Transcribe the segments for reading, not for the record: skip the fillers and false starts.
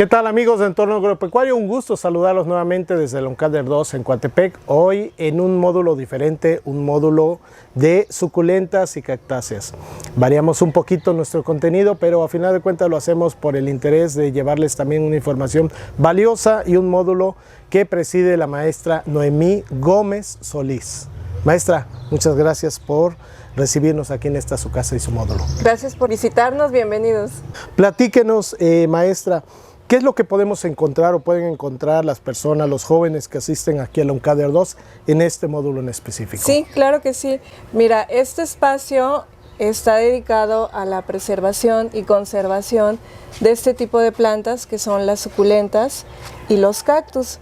¿Qué tal, amigos de Entorno Agropecuario? Un gusto saludarlos nuevamente desde el Oncader 2 en Coatepec. Hoy en un módulo diferente, un módulo de suculentas y cactáceas. Variamos un poquito nuestro contenido, pero a final de cuentas lo hacemos por el interés de llevarles también una información valiosa y un módulo que preside la maestra Noemí Gómez Solís. Maestra, muchas gracias por recibirnos aquí en esta su casa y su módulo. Gracias por visitarnos, bienvenidos. Platíquenos, maestra, ¿qué es lo que podemos encontrar o pueden encontrar las personas, los jóvenes que asisten aquí al Oncader 2 en este módulo en específico? Sí, claro que sí. Mira, este espacio está dedicado a la preservación y conservación de este tipo de plantas que son las suculentas y los cactus.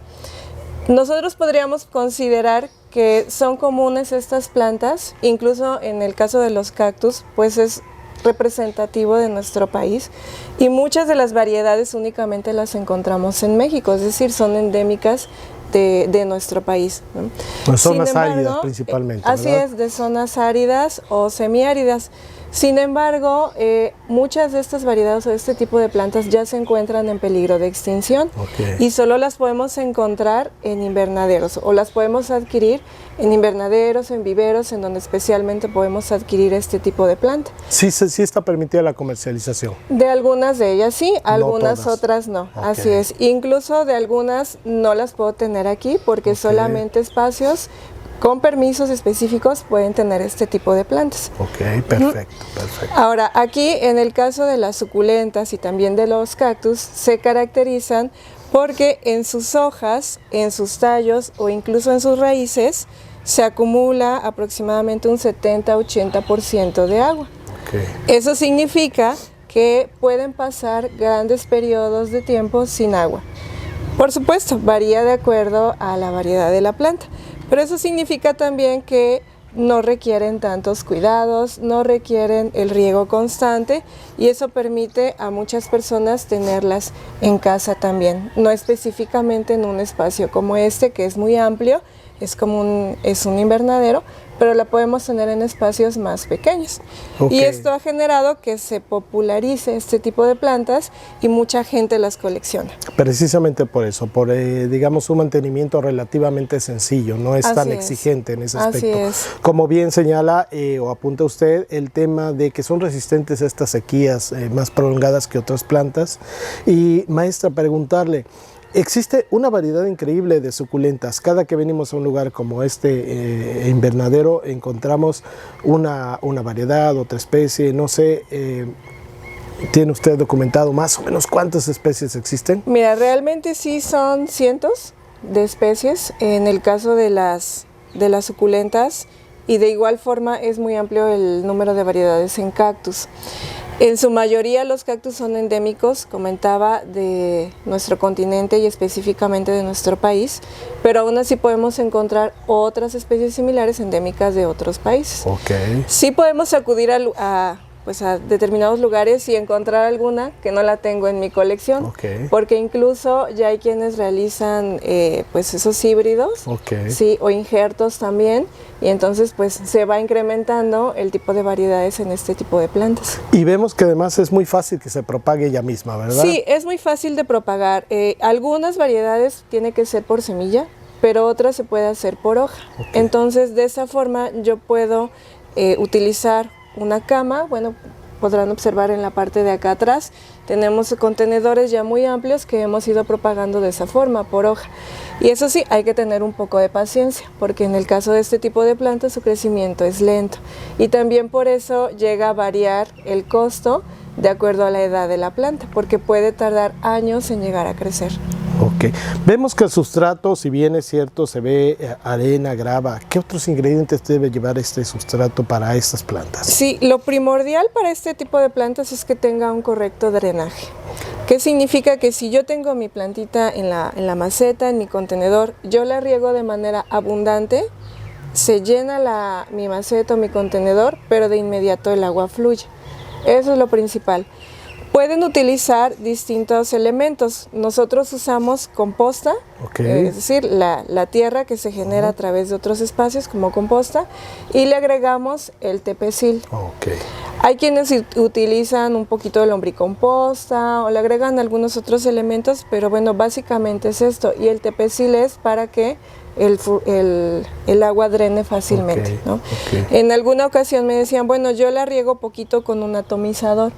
Nosotros podríamos considerar que son comunes estas plantas, incluso en el caso de los cactus, pues es representativo de nuestro país y muchas de las variedades únicamente las encontramos en México, es decir, son endémicas de nuestro país, ¿no? Pues zonas áridas principalmente, ¿verdad? Así es, de zonas áridas o semiáridas. Sin embargo, muchas de estas variedades o este tipo de plantas ya se encuentran en peligro de extinción. Y solo las podemos encontrar en invernaderos o las podemos adquirir en invernaderos, en viveros, en donde especialmente podemos adquirir este tipo de planta. Sí está permitida la comercialización. De algunas de ellas sí, algunas otras no, así es. Incluso de algunas no las puedo tener aquí porque solamente espacios con permisos específicos pueden tener este tipo de plantas. Ok, perfecto. Ahora, aquí en el caso de las suculentas y también de los cactus, se caracterizan porque en sus hojas, en sus tallos o incluso en sus raíces se acumula aproximadamente un 70-80% de agua. Eso significa que pueden pasar grandes periodos de tiempo sin agua. Por supuesto, varía de acuerdo a la variedad de la planta. Pero eso significa también que no requieren tantos cuidados, no requieren el riego constante y eso permite a muchas personas tenerlas en casa también, no específicamente en un espacio como este que es muy amplio, es un invernadero, pero la podemos tener en espacios más pequeños. Y esto ha generado que se popularice este tipo de plantas y mucha gente las colecciona. Precisamente por eso, por digamos un mantenimiento relativamente sencillo, no es tan exigente en ese aspecto. Así es. Como bien señala o apunta usted, el tema de que son resistentes a estas sequías más prolongadas que otras plantas. Y maestra, preguntarle, existe una variedad increíble de suculentas. Cada que venimos a un lugar como este invernadero encontramos una variedad, otra especie, no sé, ¿tiene usted documentado más o menos cuántas especies existen? Mira, realmente sí son cientos de especies en el caso de las suculentas y de igual forma es muy amplio el número de variedades en cactus. En su mayoría los cactus son endémicos, comentaba, de nuestro continente y específicamente de nuestro país, pero aún así podemos encontrar otras especies similares endémicas de otros países. Sí podemos acudir a determinados lugares y encontrar alguna que no la tengo en mi colección, porque incluso ya hay quienes realizan esos híbridos, sí, o injertos también, y entonces pues se va incrementando el tipo de variedades en este tipo de plantas. Y vemos que además es muy fácil que se propague ella misma, ¿verdad? Sí, es muy fácil de propagar. Algunas variedades tiene que ser por semilla, pero otras se puede hacer por hoja. Entonces de esa forma yo puedo utilizar una cama, bueno, podrán observar en la parte de acá atrás, tenemos contenedores ya muy amplios que hemos ido propagando de esa forma, por hoja. Y eso sí, hay que tener un poco de paciencia, porque en el caso de este tipo de plantas su crecimiento es lento. Y también por eso llega a variar el costo de acuerdo a la edad de la planta, porque puede tardar años en llegar a crecer. Vemos que el sustrato, si bien es cierto, se ve arena, grava. ¿Qué otros ingredientes debe llevar este sustrato para estas plantas? Sí, lo primordial para este tipo de plantas es que tenga un correcto drenaje. ¿Qué significa? Que si yo tengo mi plantita en la maceta, en mi contenedor, yo la riego de manera abundante, se llena mi maceta o mi contenedor, pero de inmediato el agua fluye. Eso es lo principal. Pueden utilizar distintos elementos. Nosotros usamos composta, es decir, la tierra que se genera a través de otros espacios como composta, y le agregamos el tepecil. Hay quienes utilizan un poquito de lombricomposta o le agregan algunos otros elementos, pero bueno, básicamente es esto. Y el tepecil es para que el agua drene fácilmente, Ok, ¿no? ok. En alguna ocasión me decían, bueno, yo la riego poquito con un atomizador.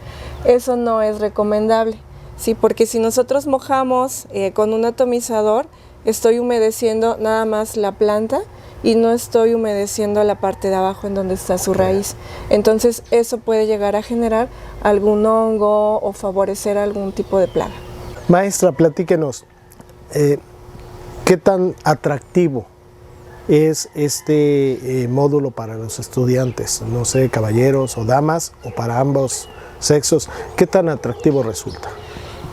Eso no es recomendable, ¿sí? Porque si nosotros mojamos con un atomizador, estoy humedeciendo nada más la planta y no estoy humedeciendo la parte de abajo en donde está su raíz. Entonces eso puede llegar a generar algún hongo o favorecer algún tipo de plaga. Maestra, platíquenos, ¿qué tan atractivo es este módulo para los estudiantes? No sé, caballeros o damas, o para ambos sexos, ¿qué tan atractivo resulta?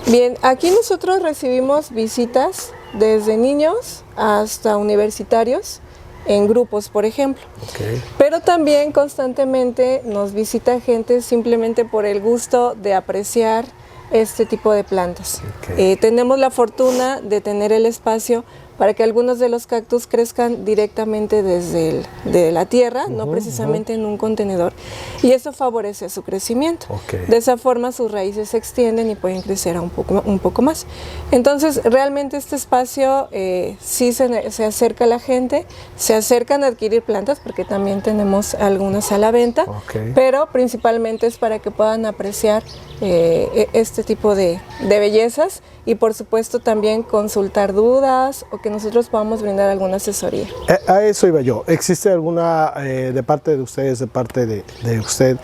Bien, aquí nosotros recibimos visitas desde niños hasta universitarios en grupos, por ejemplo. Okay. Pero también constantemente nos visita gente simplemente por el gusto de apreciar este tipo de plantas. Okay. Tenemos la fortuna de tener el espacio para que algunos de los cactus crezcan directamente desde de la tierra, no precisamente en un contenedor, y eso favorece su crecimiento. Okay. De esa forma sus raíces se extienden y pueden crecer un poco más. Entonces realmente este espacio sí se acerca a la gente, se acercan a adquirir plantas porque también tenemos algunas a la venta, Okay. pero principalmente es para que puedan apreciar este tipo de bellezas y por supuesto también consultar dudas o que nosotros podamos brindar alguna asesoría. A eso iba yo. ¿Existe alguna, de parte de ustedes, de parte de usted,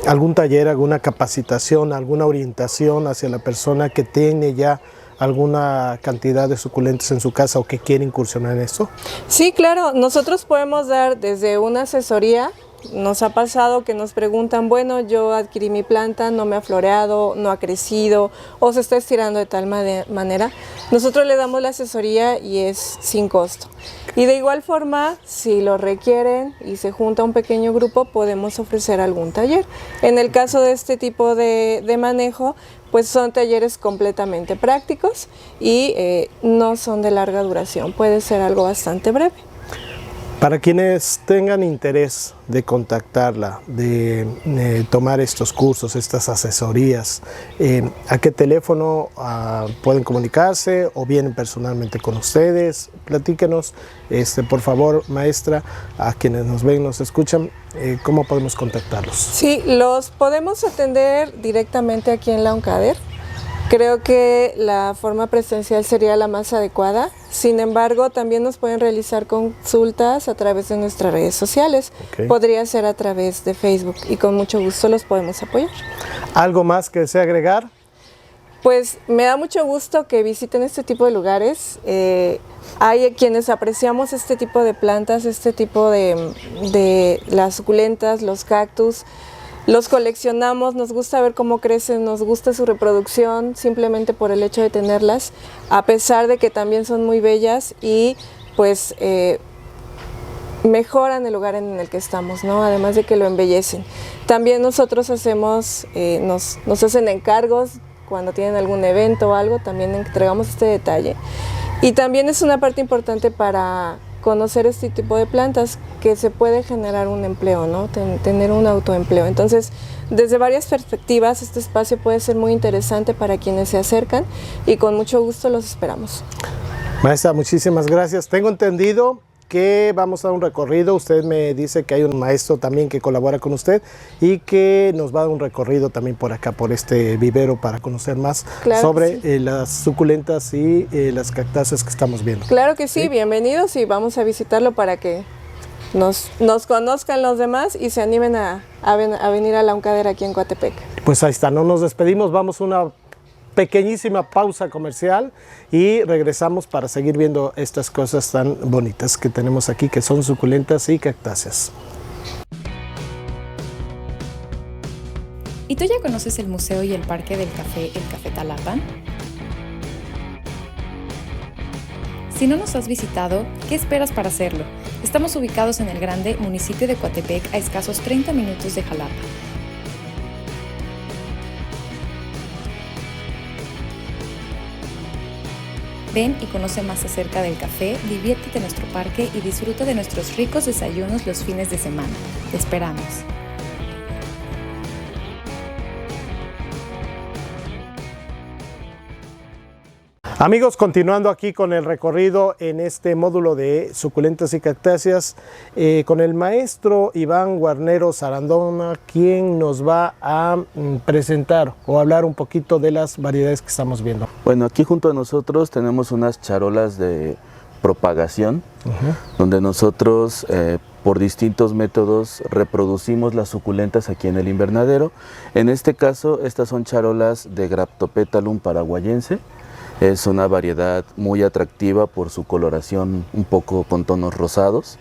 algún taller, alguna capacitación, alguna orientación hacia la persona que tiene ya alguna cantidad de suculentas en su casa o que quiere incursionar en esto? Sí, claro. Nosotros podemos dar desde una asesoría. Nos ha pasado que nos preguntan, bueno, yo adquirí mi planta, no me ha floreado, no ha crecido o se está estirando de tal manera. Nosotros le damos la asesoría y es sin costo. Y de igual forma, si lo requieren y se junta un pequeño grupo, podemos ofrecer algún taller. En el caso de este tipo de manejo, pues son talleres completamente prácticos y no son de larga duración, puede ser algo bastante breve. Para quienes tengan interés de contactarla, de tomar estos cursos, estas asesorías, ¿a qué teléfono pueden comunicarse o vienen personalmente con ustedes? Platíquenos, por favor, maestra, a quienes nos ven, nos escuchan, ¿cómo podemos contactarlos? Sí, los podemos atender directamente aquí en la UNCADER. Creo que la forma presencial sería la más adecuada. Sin embargo, también nos pueden realizar consultas a través de nuestras redes sociales. Okay. Podría ser a través de Facebook y con mucho gusto los podemos apoyar. ¿Algo más que desea agregar? Pues me da mucho gusto que visiten este tipo de lugares. Hay quienes apreciamos este tipo de plantas, este tipo de las suculentas, los cactus. Los coleccionamos, nos gusta ver cómo crecen, nos gusta su reproducción simplemente por el hecho de tenerlas, a pesar de que también son muy bellas y pues mejoran el lugar en el que estamos, ¿no? Además de que lo embellecen. También nosotros hacemos, nos hacen encargos cuando tienen algún evento o algo, también entregamos este detalle. Y también es una parte importante para conocer este tipo de plantas, que se puede generar un empleo, ¿no? Tener un autoempleo. Entonces, desde varias perspectivas, este espacio puede ser muy interesante para quienes se acercan y con mucho gusto los esperamos. Maestra, muchísimas gracias. Tengo entendido que vamos a dar un recorrido. Usted me dice que hay un maestro también que colabora con usted y que nos va a dar un recorrido también por acá, por este vivero, para conocer más sobre las suculentas y las cactáceas que estamos viendo. Claro que sí, bienvenidos y vamos a visitarlo para que nos conozcan los demás y se animen a venir a la UNCADER aquí en Coatepec. Pues ahí está, no nos despedimos, vamos a una pequeñísima pausa comercial y regresamos para seguir viendo estas cosas tan bonitas que tenemos aquí, que son suculentas y cactáceas. ¿Y tú ya conoces el museo y el parque del café, el Café Talapan? Si no nos has visitado, ¿qué esperas para hacerlo? Estamos ubicados en el grande municipio de Coatepec, a escasos 30 minutos de Jalapa. Ven y conoce más acerca del café, diviértete en nuestro parque y disfruta de nuestros ricos desayunos los fines de semana. Te esperamos. Amigos, continuando aquí con el recorrido en este módulo de suculentas y cactáceas, con el maestro Iván Guarneros Arandona, quien nos va a presentar o hablar un poquito de las variedades que estamos viendo. Bueno, aquí junto a nosotros tenemos unas charolas de propagación, donde nosotros por distintos métodos reproducimos las suculentas aquí en el invernadero. En este caso, estas son charolas de Graptopetalum paraguayense. Es una variedad muy atractiva por su coloración un poco con tonos rosados.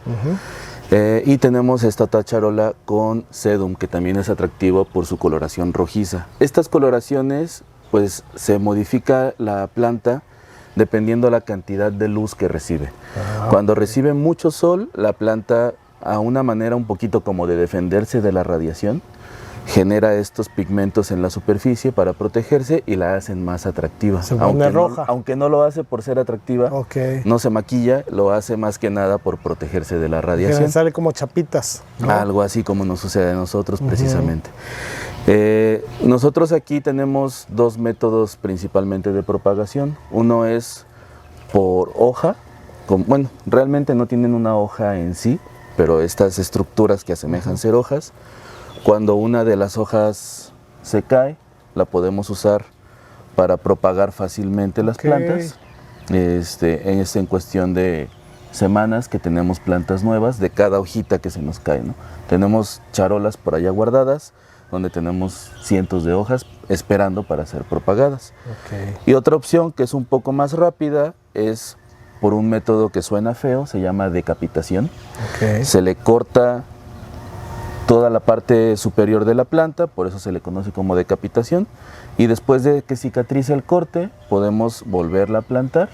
Y tenemos esta otra charola con Sedum, que también es atractivo por su coloración rojiza. Estas coloraciones, pues se modifica la planta dependiendo la cantidad de luz que recibe. Cuando recibe mucho sol, la planta, a una manera un poquito como de defenderse de la radiación, genera estos pigmentos en la superficie para protegerse y la hacen más atractiva. Se pone roja. Aunque no lo hace por ser atractiva, no se maquilla, lo hace más que nada por protegerse de la radiación. Que sale como chapitas, ¿no? Algo así como nos sucede a nosotros precisamente. Nosotros aquí tenemos dos métodos principalmente de propagación. Uno es por hoja, bueno, realmente no tienen una hoja en sí, pero estas estructuras que asemejan ser hojas. Cuando una de las hojas se cae, la podemos usar para propagar fácilmente las plantas. Es en cuestión de semanas que tenemos plantas nuevas de cada hojita que se nos cae, ¿no? Tenemos charolas por allá guardadas, donde tenemos cientos de hojas esperando para ser propagadas. Y otra opción que es un poco más rápida es por un método que suena feo, se llama decapitación. Se le corta toda la parte superior de la planta, por eso se le conoce como decapitación, y después de que cicatrice el corte podemos volverla a plantar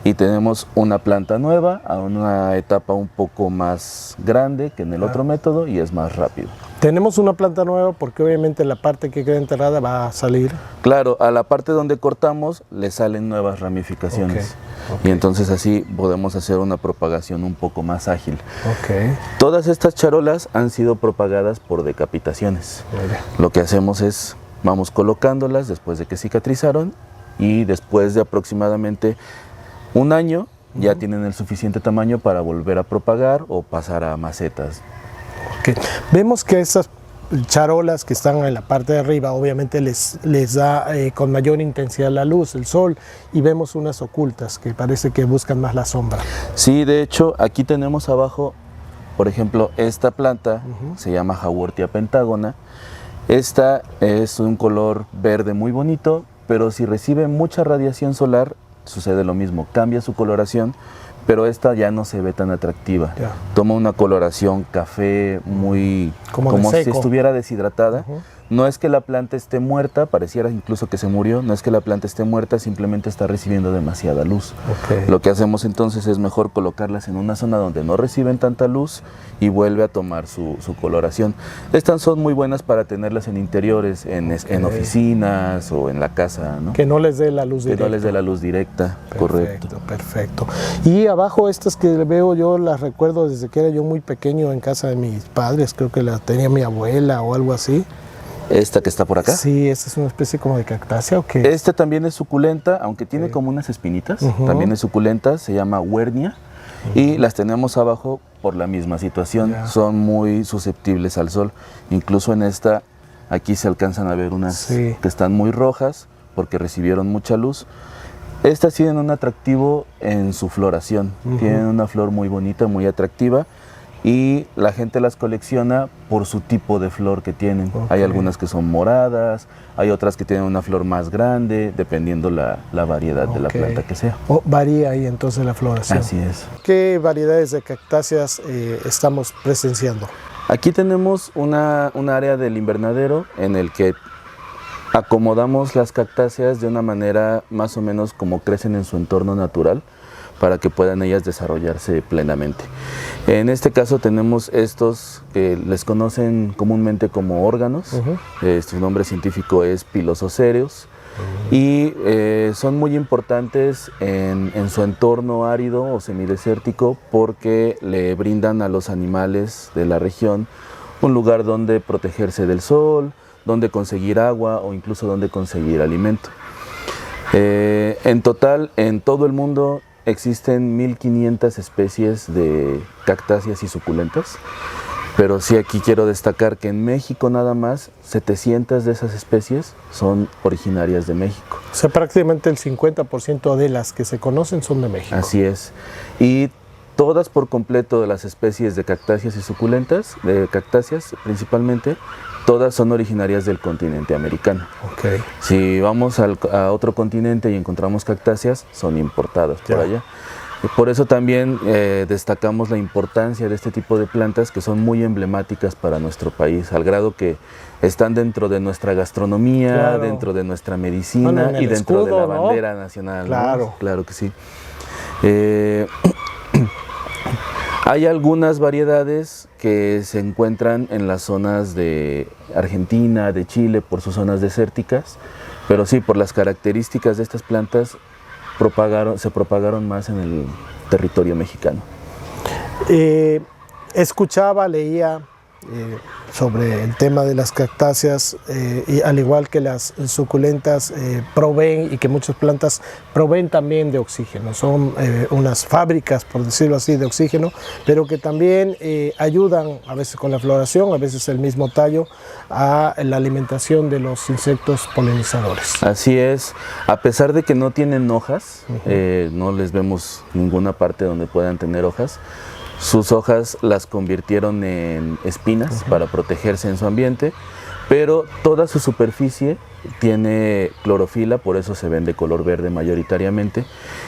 y tenemos una planta nueva a una etapa un poco más grande que en el otro método y es más rápido. Tenemos una planta nueva porque obviamente la parte que queda enterrada va a salir. Claro, a la parte donde cortamos le salen nuevas ramificaciones. Y entonces así podemos hacer una propagación un poco más ágil. Todas estas charolas han sido propagadas por decapitaciones. Lo que hacemos es, vamos colocándolas después de que cicatrizaron y después de aproximadamente un año ya tienen el suficiente tamaño para volver a propagar o pasar a macetas. Vemos que esas charolas que están en la parte de arriba obviamente les da con mayor intensidad la luz, el sol, y vemos unas ocultas que parece que buscan más la sombra. Sí, de hecho aquí tenemos abajo, por ejemplo, esta planta se llama Haworthia pentágona. Esta es un color verde muy bonito, pero si recibe mucha radiación solar sucede lo mismo, cambia su coloración, pero esta ya no se ve tan atractiva. Toma una coloración café muy como si estuviera deshidratada. No es que la planta esté muerta, pareciera incluso que se murió, no es que la planta esté muerta, simplemente está recibiendo demasiada luz. Lo que hacemos entonces es mejor colocarlas en una zona donde no reciben tanta luz y vuelve a tomar su coloración. Estas son muy buenas para tenerlas en interiores, en oficinas o en la casa, ¿no? Que no les dé la luz directa. Que no les dé la luz directa, correcto. Perfecto. Y abajo estas que veo yo las recuerdo desde que era yo muy pequeño en casa de mis padres, creo que la tenía mi abuela o algo así. ¿Esta que está por acá? Sí, esta es una especie como de cactácea ¿o qué? Esta también es suculenta, aunque tiene como unas espinitas, también es suculenta, se llama Wernia, y las tenemos abajo por la misma situación, son muy susceptibles al sol. Incluso en esta, aquí se alcanzan a ver unas que están muy rojas porque recibieron mucha luz. Estas tienen un atractivo en su floración, tienen una flor muy bonita, muy atractiva, y la gente las colecciona por su tipo de flor que tienen. Hay algunas que son moradas, hay otras que tienen una flor más grande, dependiendo la variedad de la planta que sea. Varía ahí entonces la floración. Así es. ¿Qué variedades de cactáceas estamos presenciando? Aquí tenemos un área del invernadero en el que acomodamos las cactáceas de una manera más o menos como crecen en su entorno natural, para que puedan ellas desarrollarse plenamente. En este caso tenemos estos que les conocen comúnmente como órganos. Su nombre científico es Pilosocereus. Y son muy importantes en su entorno árido o semidesértico porque le brindan a los animales de la región un lugar donde protegerse del sol, donde conseguir agua o incluso donde conseguir alimento. En total, en todo el mundo existen 1500 especies de cactáceas y suculentas, pero sí aquí quiero destacar que en México nada más 700 de esas especies son originarias de México. O sea, prácticamente el 50% de las que se conocen son de México. Así es. Y todas por completo de las especies de cactáceas y suculentas, de cactáceas principalmente, todas son originarias del continente americano. Okay. Si vamos a otro continente y encontramos cactáceas, son importadas por allá. Y por eso también destacamos la importancia de este tipo de plantas que son muy emblemáticas para nuestro país, al grado que están dentro de nuestra gastronomía, claro, dentro de nuestra medicina y dentro escudo, de la bandera nacional. Claro. ¿No? Claro que sí. Hay algunas variedades que se encuentran en las zonas de Argentina, de Chile, por sus zonas desérticas, pero sí, por las características de estas plantas, se propagaron más en el territorio mexicano. Escuchaba, leía sobre el tema de las cactáceas, y al igual que las suculentas proveen, y que muchas plantas proveen también de oxígeno, son unas fábricas, por decirlo así, de oxígeno, pero que también ayudan a veces con la floración, a veces el mismo tallo, a la alimentación de los insectos polinizadores. Así es, a pesar de que no tienen hojas, no les vemos ninguna parte donde puedan tener hojas, sus hojas las convirtieron en espinas para protegerse en su ambiente, pero toda su superficie tiene clorofila, por eso se ven de color verde mayoritariamente,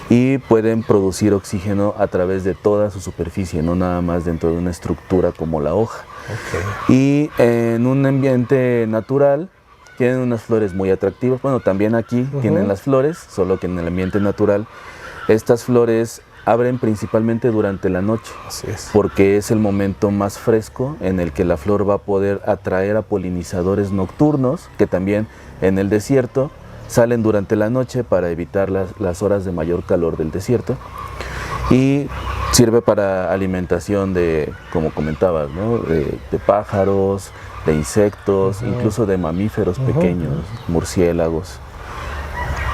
y pueden producir oxígeno a través de toda su superficie, no nada más dentro de una estructura como la hoja. Okay. Y en un ambiente natural tienen unas flores muy atractivas. Bueno, también aquí tienen las flores, solo que en el ambiente natural estas flores abren principalmente durante la noche, porque es el momento más fresco en el que la flor va a poder atraer a polinizadores nocturnos, que también en el desierto salen durante la noche para evitar las horas de mayor calor del desierto, y sirve para alimentación de, como comentabas, ¿no? de pájaros, de insectos, incluso de mamíferos pequeños, murciélagos.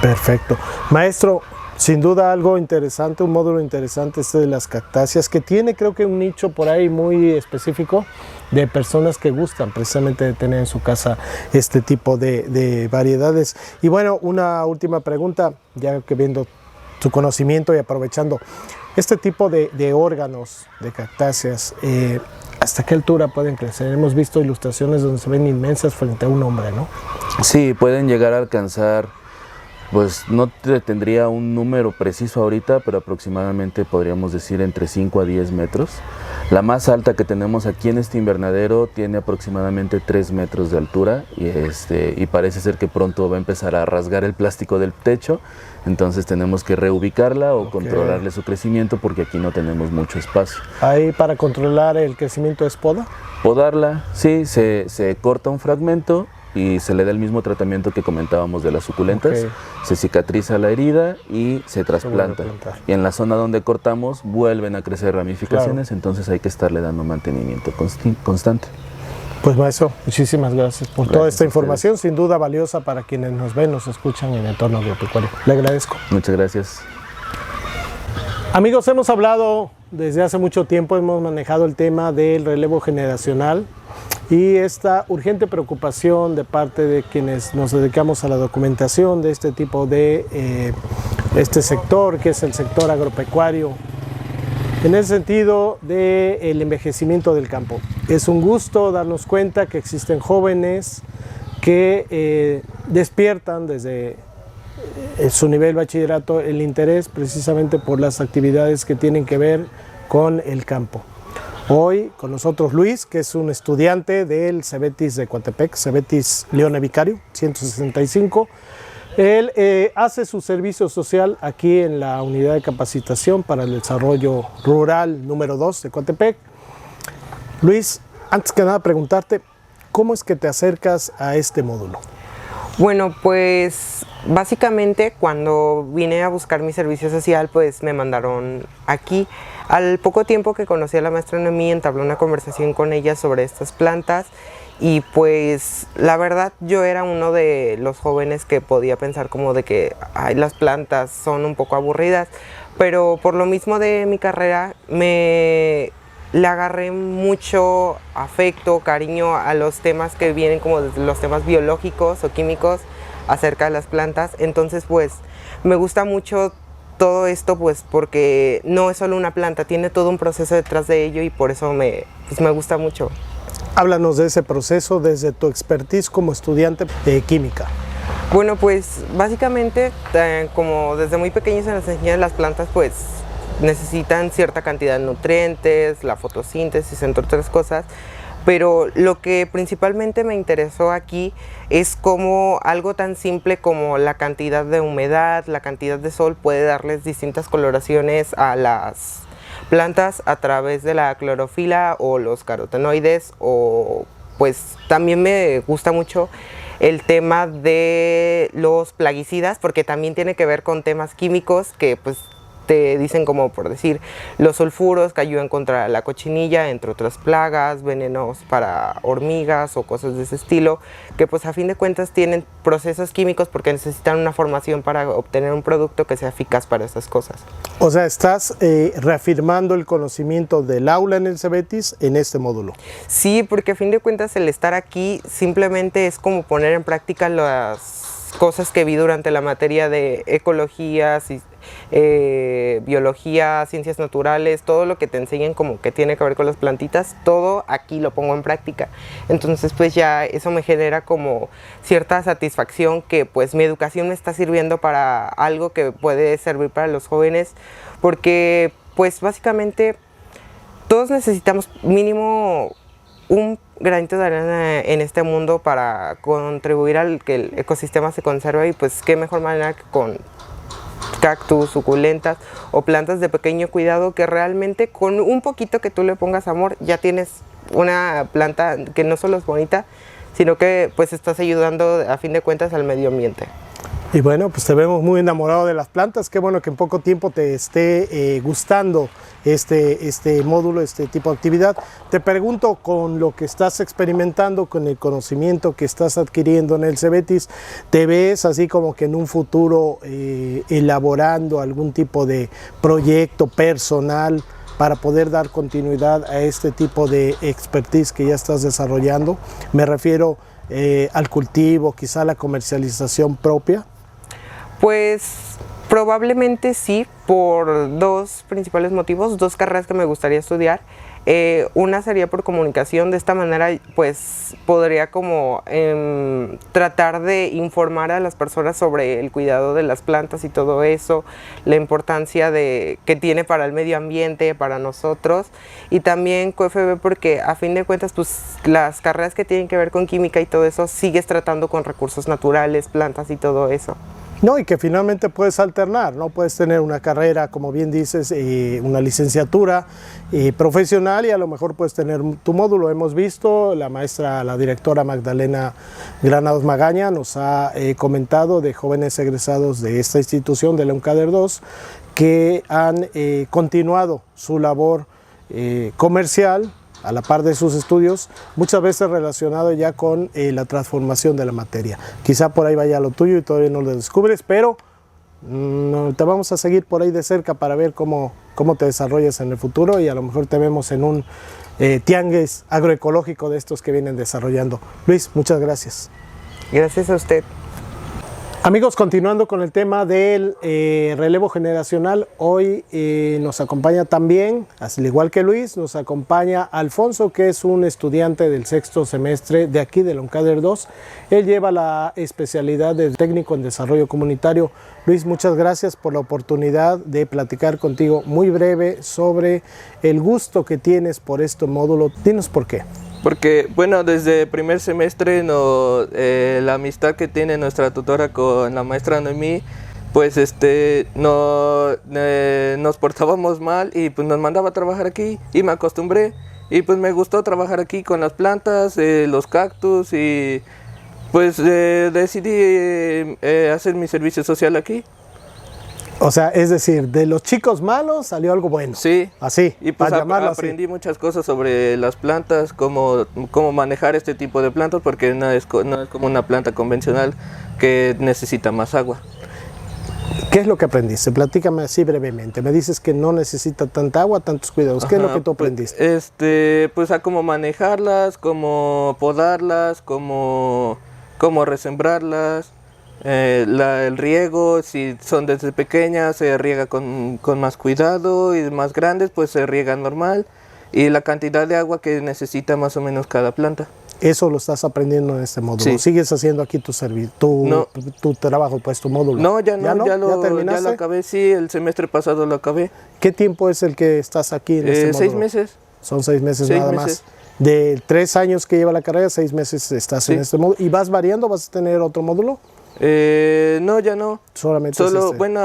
Perfecto. Maestro, sin duda algo interesante, un módulo interesante este de las cactáceas, que tiene creo que un nicho por ahí muy específico de personas que gustan precisamente de tener en su casa este tipo de variedades. Y bueno, una última pregunta, ya que viendo tu conocimiento y aprovechando este tipo de órganos de cactáceas, ¿hasta qué altura pueden crecer? Hemos visto ilustraciones donde se ven inmensas frente a un hombre, ¿no? Sí, pueden llegar a alcanzar, pues no te tendría un número preciso ahorita, pero aproximadamente podríamos decir entre 5 a 10 metros. La más alta que tenemos aquí en este invernadero tiene aproximadamente 3 metros de altura y parece ser que pronto va a empezar a rasgar el plástico del techo, entonces tenemos que reubicarla o controlarle su crecimiento porque aquí no tenemos mucho espacio. ¿Ahí para controlar el crecimiento es poda? Podarla, sí, se corta un fragmento y se le da el mismo tratamiento que comentábamos de las suculentas, se cicatriza la herida y se trasplanta. Y en la zona donde cortamos vuelven a crecer ramificaciones, entonces hay que estarle dando mantenimiento constante. Pues maestro, muchísimas gracias por toda esta información, sin duda valiosa para quienes nos ven, nos escuchan en el entorno agropecuario. Le agradezco. Muchas gracias. Amigos, hemos hablado desde hace mucho tiempo, hemos manejado el tema del relevo generacional y esta urgente preocupación de parte de quienes nos dedicamos a la documentación de este tipo de este sector, que es el sector agropecuario, en el sentido del envejecimiento del campo. Es un gusto darnos cuenta que existen jóvenes que despiertan desde su nivel bachillerato el interés precisamente por las actividades que tienen que ver con el campo. Hoy con nosotros Luis, que es un estudiante del Cebetis de Coatepec, Cebetis Leone Vicario, 165. Él hace su servicio social aquí en la unidad de capacitación para el desarrollo rural número 2 de Coatepec. Luis, antes que nada preguntarte, ¿cómo es que te acercas a este módulo? Bueno, pues básicamente cuando vine a buscar mi servicio social, pues me mandaron aquí. Al poco tiempo que conocí a la maestra Noemí, entablé una conversación con ella sobre estas plantas y pues la verdad yo era uno de los jóvenes que podía pensar como de que ay, las plantas son un poco aburridas, pero por lo mismo de mi carrera le agarré mucho afecto, cariño a los temas que vienen como los temas biológicos o químicos acerca de las plantas. Entonces pues me gusta mucho todo esto pues porque no es solo una planta, tiene todo un proceso detrás de ello y por eso me gusta mucho. Háblanos de ese proceso desde tu expertise como estudiante de química. Bueno, pues básicamente como desde muy pequeños se nos enseñan las plantas pues necesitan cierta cantidad de nutrientes, la fotosíntesis, entre otras cosas, pero lo que principalmente me interesó aquí es cómo algo tan simple como la cantidad de humedad, la cantidad de sol puede darles distintas coloraciones a las plantas a través de la clorofila o los carotenoides, o pues también me gusta mucho el tema de los plaguicidas porque también tiene que ver con temas químicos que pues te dicen como por decir los sulfuros que ayudan contra la cochinilla, entre otras plagas, venenos para hormigas o cosas de ese estilo, que pues a fin de cuentas tienen procesos químicos porque necesitan una formación para obtener un producto que sea eficaz para esas cosas. O sea, estás reafirmando el conocimiento del aula en el Cebetis en este módulo. Sí, porque a fin de cuentas el estar aquí simplemente es como poner en práctica las cosas que vi durante la materia de ecología, biología, ciencias naturales, todo lo que te enseñan como que tiene que ver con las plantitas, todo aquí lo pongo en práctica. Entonces pues ya eso me genera como cierta satisfacción que pues mi educación me está sirviendo para algo que puede servir para los jóvenes, porque pues básicamente todos necesitamos mínimo un granito de arena en este mundo para contribuir al que el ecosistema se conserve y pues qué mejor manera que con cactus, suculentas o plantas de pequeño cuidado que realmente con un poquito que tú le pongas amor ya tienes una planta que no solo es bonita, sino que pues estás ayudando a fin de cuentas al medio ambiente. Y bueno, pues te vemos muy enamorado de las plantas. Qué bueno que en poco tiempo te esté gustando este módulo, este tipo de actividad. Te pregunto, con lo que estás experimentando, con el conocimiento que estás adquiriendo en el Cebetis, ¿te ves así como que en un futuro elaborando algún tipo de proyecto personal para poder dar continuidad a este tipo de expertise que ya estás desarrollando? Me refiero al cultivo, quizá la comercialización propia. Pues probablemente sí, por dos principales motivos, dos carreras que me gustaría estudiar. Una sería por comunicación, de esta manera pues podría como tratar de informar a las personas sobre el cuidado de las plantas y todo eso, la importancia que tiene para el medio ambiente, para nosotros, y también QFB porque a fin de cuentas pues las carreras que tienen que ver con química y todo eso sigues tratando con recursos naturales, plantas y todo eso. No, y que finalmente puedes alternar, ¿no? Puedes tener una carrera, como bien dices, una licenciatura profesional y a lo mejor puedes tener tu módulo. Hemos visto, la directora Magdalena Granados Magaña nos ha comentado de jóvenes egresados de esta institución, de la UNCADER 2, que han continuado su labor comercial a la par de sus estudios, muchas veces relacionado ya con la transformación de la materia. Quizá por ahí vaya lo tuyo y todavía no lo descubres, pero te vamos a seguir por ahí de cerca para ver cómo te desarrollas en el futuro y a lo mejor te vemos en un tianguis agroecológico de estos que vienen desarrollando. Luis, muchas gracias. Gracias a usted. Amigos, continuando con el tema del relevo generacional, hoy nos acompaña también, al igual que Luis, nos acompaña Alfonso, que es un estudiante del sexto semestre de aquí de la UNCADER 2. Él lleva la especialidad de técnico en desarrollo comunitario. Luis, muchas gracias por la oportunidad de platicar contigo muy breve sobre el gusto que tienes por este módulo. Dinos por qué. Porque, bueno, desde primer semestre la amistad que tiene nuestra tutora con la maestra Noemí, pues nos portábamos mal y pues nos mandaba a trabajar aquí y me acostumbré y pues me gustó trabajar aquí con las plantas, los cactus y Pues decidí hacer mi servicio social aquí. O sea, es decir, de los chicos malos salió algo bueno. Sí. Así, Y pues para llamarlo aprendí muchas cosas sobre las plantas, cómo manejar este tipo de plantas, porque no es como una planta convencional que necesita más agua. así. ¿Qué es lo que aprendiste? Platícame así brevemente. Me dices que no necesita tanta agua, tantos cuidados. ¿Qué es lo que tú aprendiste? Pues a cómo manejarlas, cómo podarlas, cómo resembrarlas. El riego, si son desde pequeñas se riega con más cuidado, y más grandes pues se riega normal, y la cantidad de agua que necesita más o menos cada planta. Eso lo estás aprendiendo en este módulo. Sí. ¿Sigues haciendo aquí tu trabajo, pues tu módulo? No, ya lo terminaste? acabé, sí, el semestre pasado lo acabé. ¿Qué tiempo es el que estás aquí en este módulo? 6 meses. Son 6 meses 6 nada meses. más. De 3 años que lleva la carrera, 6 meses estás en este módulo. ¿Y vas variando? ¿Vas a tener otro módulo? No, ya no. Solamente Solo, es este. bueno,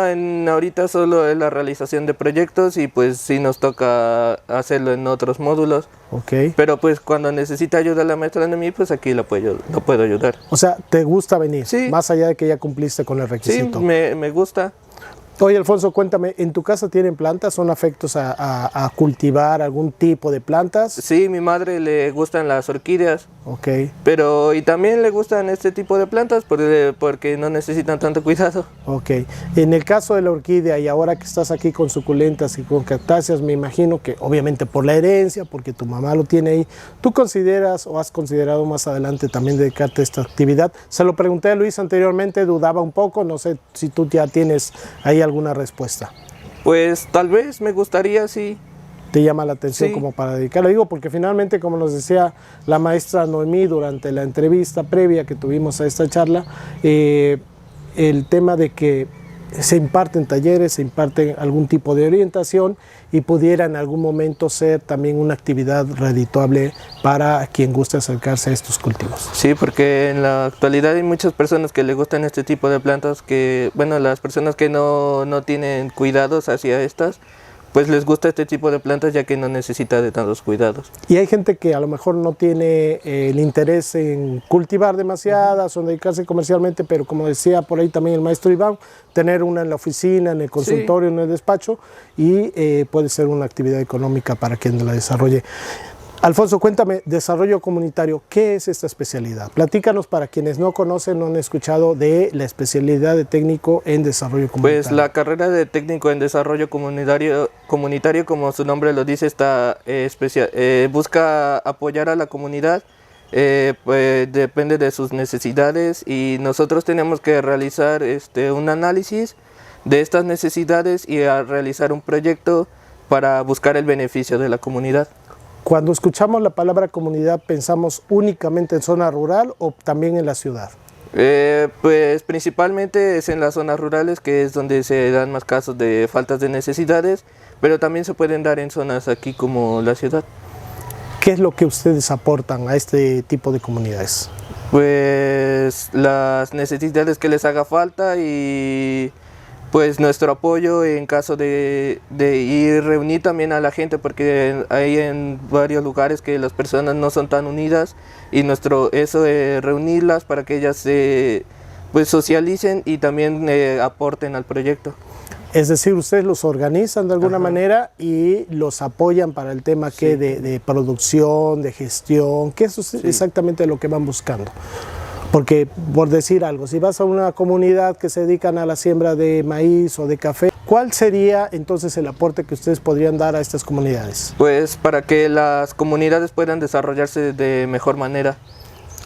ahorita solo es la realización de proyectos, y pues sí nos toca hacerlo en otros módulos. Ok. Pero pues cuando necesita ayuda la maestra de mí, pues aquí lo puedo ayudar. O sea, ¿te gusta venir? Sí. Más allá de que ya cumpliste con el Sí, requisito. me gusta. Oye, Alfonso, cuéntame, ¿en tu casa tienen plantas? ¿Son afectos a cultivar algún tipo de plantas? Sí, mi madre le gustan las orquídeas, Ok. y también le gustan este tipo de plantas porque no necesitan tanto cuidado. Ok. En el caso de la orquídea, y ahora que estás aquí con suculentas y con cactáceas, me imagino que obviamente por la herencia, porque tu mamá lo tiene ahí, ¿tú consideras o has considerado más adelante también dedicarte a esta actividad? Se lo pregunté a Luis anteriormente, dudaba un poco, no sé si tú ya tienes ahí alguna respuesta. Pues tal vez me gustaría, sí. ¿Te llama la atención Sí. como para dedicarlo? Digo, porque finalmente, como nos decía la maestra Noemí durante la entrevista previa que tuvimos a esta charla, el tema de que se imparten talleres, se imparten algún tipo de orientación y pudiera en algún momento ser también una actividad redituable para quien guste acercarse a estos cultivos. Sí, porque en la actualidad hay muchas personas que le gustan este tipo de plantas las personas que no tienen cuidados hacia estas, pues les gusta este tipo de plantas, ya que no necesita de tantos cuidados. Y hay gente que a lo mejor no tiene el interés en cultivar demasiadas o en dedicarse comercialmente, pero como decía por ahí también el maestro Iván, tener una en la oficina, en el consultorio, en el despacho, y puede ser una actividad económica para quien la desarrolle. Alfonso, cuéntame, desarrollo comunitario, ¿qué es esta especialidad? Platícanos para quienes no conocen, no han escuchado de la especialidad de técnico en desarrollo comunitario. Pues la carrera de técnico en desarrollo comunitario, como su nombre lo dice, busca apoyar a la comunidad, pues depende de sus necesidades, y nosotros tenemos que realizar un análisis de estas necesidades y realizar un proyecto para buscar el beneficio de la comunidad. Cuando escuchamos la palabra comunidad, ¿pensamos únicamente en zona rural o también en la ciudad? Pues principalmente es en las zonas rurales, que es donde se dan más casos de faltas de necesidades, pero también se pueden dar en zonas aquí como la ciudad. ¿Qué es lo que ustedes aportan a este tipo de comunidades? Pues las necesidades que les haga falta, y pues nuestro apoyo en caso de ir reunir también a la gente, porque hay en varios lugares que las personas no son tan unidas, y reunirlas para que ellas pues socialicen y también aporten al proyecto. Es decir, ustedes los organizan de alguna Ajá. manera y los apoyan para el tema Sí. de producción, de gestión, que eso es exactamente lo que van buscando. Porque, por decir algo, si vas a una comunidad que se dedican a la siembra de maíz o de café, ¿cuál sería entonces el aporte que ustedes podrían dar a estas comunidades? Pues para que las comunidades puedan desarrollarse de mejor manera.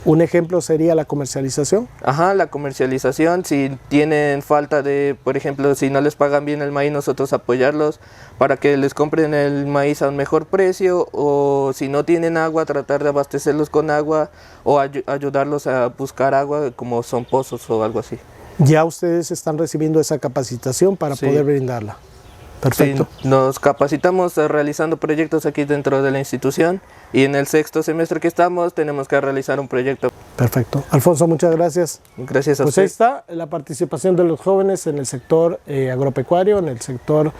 Un ejemplo sería la comercialización. Ajá, la comercialización, si tienen falta de, por ejemplo, si no les pagan bien el maíz, nosotros apoyarlos para que les compren el maíz a un mejor precio, o si no tienen agua, tratar de abastecerlos con agua, o ayudarlos a buscar agua, como son pozos o algo así. Ya ustedes están recibiendo esa capacitación para Sí. poder brindarla. Perfecto. Sí, nos capacitamos realizando proyectos aquí dentro de la institución, y en el 6º semestre que estamos tenemos que realizar un proyecto. Perfecto. Alfonso, muchas gracias. Gracias a Pues ahí usted. está la participación de los jóvenes en el sector agropecuario, en el sector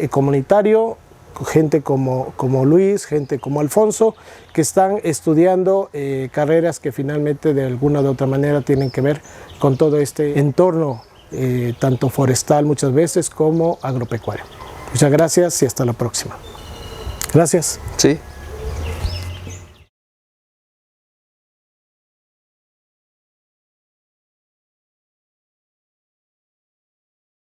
comunitario. gente como Luis, gente como Alfonso, que están estudiando carreras que finalmente de alguna u otra manera tienen que ver con todo este entorno, tanto forestal muchas veces como agropecuario. Muchas gracias y hasta la próxima. Gracias. Sí.